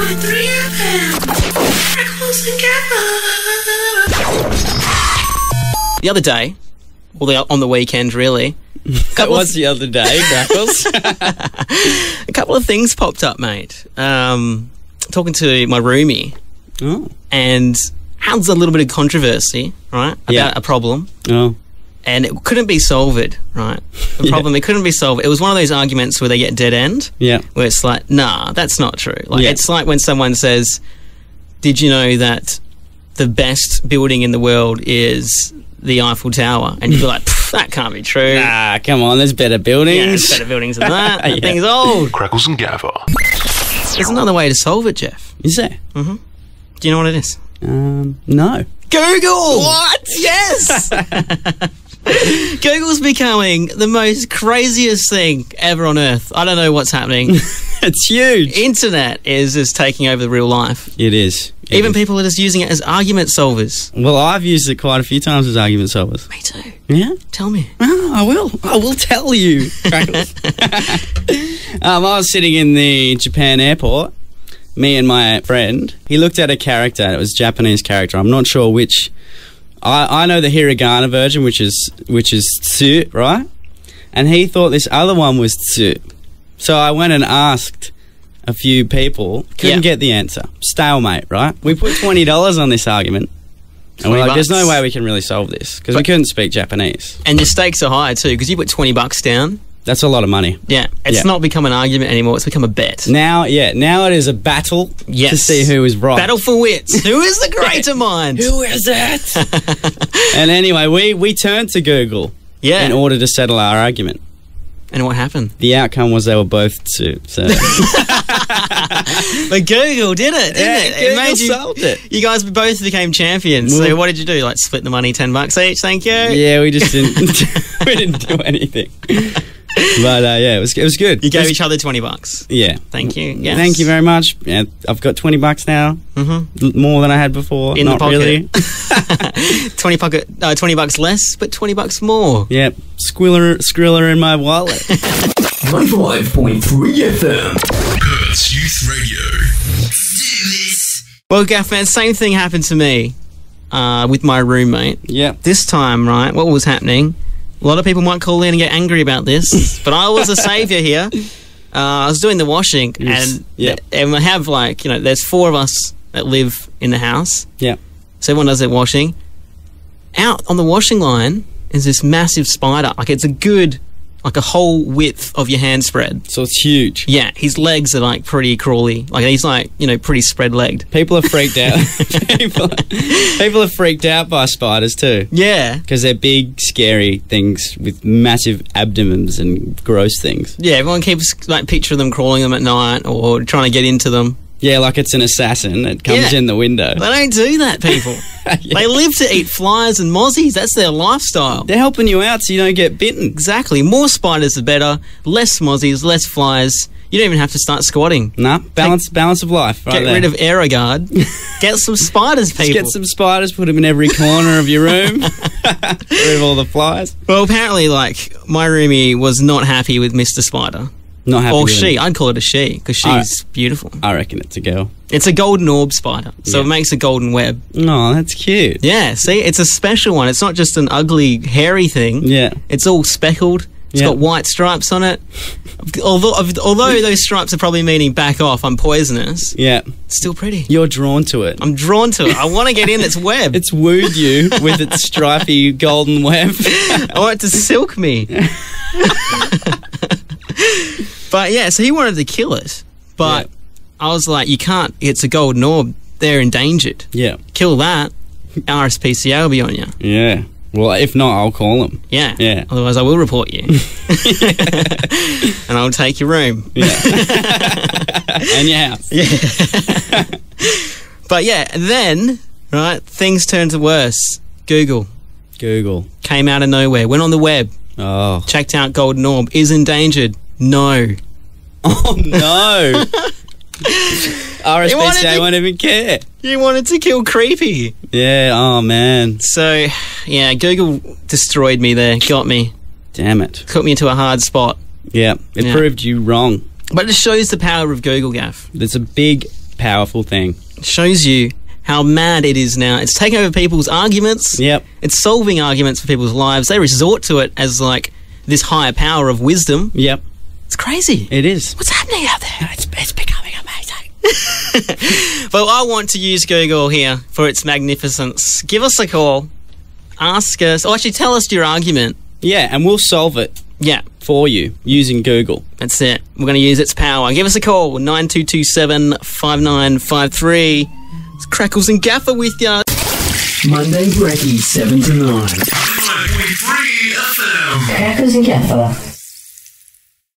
105.3 FM. Crackles and Gafa. The other day, on the weekend, really. That was the other day, Crackles. A couple of things popped up, mate. Talking to my roomie, and had a little bit of controversy, right, about a problem. And it couldn't be solved, right? The problem, it couldn't be solved. It was one of those arguments where they get dead end, where it's like, nah, that's not true. Like, it's like when someone says, did you know that the best building in the world is the Eiffel Tower? And you'd be like, that can't be true. Nah, come on, there's better buildings. Yeah, there's better buildings than that. That thing's old. Crackles and Gafa. There's another way to solve it, Jeff. Is there? Mm-hmm. Do you know what it is? No. Google! What? Yes! Google's becoming the most craziest thing ever on earth. I don't know what's happening. It's huge. Internet is just taking over the real life. It is. Even people are just using it as argument solvers. Well, I've used it quite a few times as argument solvers. Me too. Yeah? Tell me. Oh, I will. I will tell you, Crackles. I was sitting in the Japan airport, me and my friend. He looked at a character. It was a Japanese character. I'm not sure which. I know the hiragana version, which is tsu, right? And he thought this other one was tsu. So I went and asked a few people. Couldn't get the answer. Stalemate, right? We put $20 on this argument. And we're like, there's no way we can really solve this. Because we couldn't speak Japanese. And your stakes are high too, because you put $20 down. That's a lot of money. Yeah. It's not become an argument anymore. It's become a bet. Now it is a battle to see who is right. Battle for wits. Who is the greater mind? Who is it? And anyway, we turned to Google in order to settle our argument. And what happened? The outcome was they were both tsu. So. But Google did it, didn't it? Google made solved it. You guys both became champions. So what did you do? Like split the money, $10 each? Thank you. Yeah, we just didn't. We didn't do anything. But it was good. You gave each other $20. Yeah. Thank you. Yes. Thank you very much. Yeah, I've got $20 now. More than I had before. In Not the pocket. Really. $20 less, but $20 more. Yep. Skriller in my wallet. 105.3 FM. Perth's Youth Radio. Let's do this. Well, Gaff, man, same thing happened to me with my roommate. Yeah. This time, right, what was happening? A lot of people might call in and get angry about this, but I was a saviour here. I was doing the washing, and we have there's 4 of us that live in the house. Yeah. So everyone does their washing. Out on the washing line is this massive spider. Like it's a whole width of your hand spread. So it's huge. Yeah, his legs are like pretty crawly. Like he's like, pretty spread-legged. People are freaked out. people are freaked out by spiders too. Yeah. Because they're big, scary things with massive abdomens and gross things. Yeah, everyone keeps picturing them crawling them at night or trying to get into them. Yeah, like it's an assassin that comes in the window. They don't do that, people. They live to eat flies and mozzies. That's their lifestyle. They're helping you out so you don't get bitten. Exactly. More spiders the better. Less mozzies, less flies. You don't even have to start squatting. Nah, balance of life. Get rid of AeroGuard. Get some spiders, people. Just get some spiders, put them in every corner of your room. Get rid of all the flies. Well, apparently, my roomie was not happy with Mr. Spider. Not happy with she. him. I'd call it a she, because she's beautiful. I reckon it's a girl. It's a golden orb spider, so it makes a golden web. Oh, that's cute. Yeah, see? It's a special one. It's not just an ugly, hairy thing. Yeah. It's all speckled. It's got white stripes on it. Although those stripes are probably meaning back off, I'm poisonous. Yeah. It's still pretty. You're drawn to it. I'm drawn to it. I want to get in its web. It's wooed you with its stripy golden web. I want it to silk me. But yeah, so he wanted to kill it. But I was like, you can't. It's a golden orb. They're endangered. Yeah. Kill that. RSPCA will be on you. Yeah. Well, if not, I'll call them. Yeah. Yeah. Otherwise, I will report you. And I'll take your room. Yeah. And your house. Yeah. But yeah, then, right, things turned to worse. Google. Came out of nowhere. Went on the web. Oh. Checked out golden orb. Is endangered. No. Oh, no. RSPCA won't even care. You wanted to kill Creepy. Yeah, oh, man. So, yeah, Google destroyed me there. Got me. Damn it. Put me into a hard spot. Yeah, it proved you wrong. But it shows the power of Google, Gaff. There's a big powerful thing. Shows you how mad it is now. It's taking over people's arguments. Yep. It's solving arguments for people's lives. They resort to it as like this higher power of wisdom. Yep. It's crazy. It is. What's happening out there? It's becoming amazing. Well, I want to use Google here for its magnificence. Give us a call. Ask us. Or actually tell us your argument. Yeah, and we'll solve it Yeah. for you using Google. That's it. We're going to use its power. Give us a call. 9227-5953. It's Crackles and Gafa with ya. Monday Brekkie, 7 to 9. 5.3 FM. Crackles and Gafa.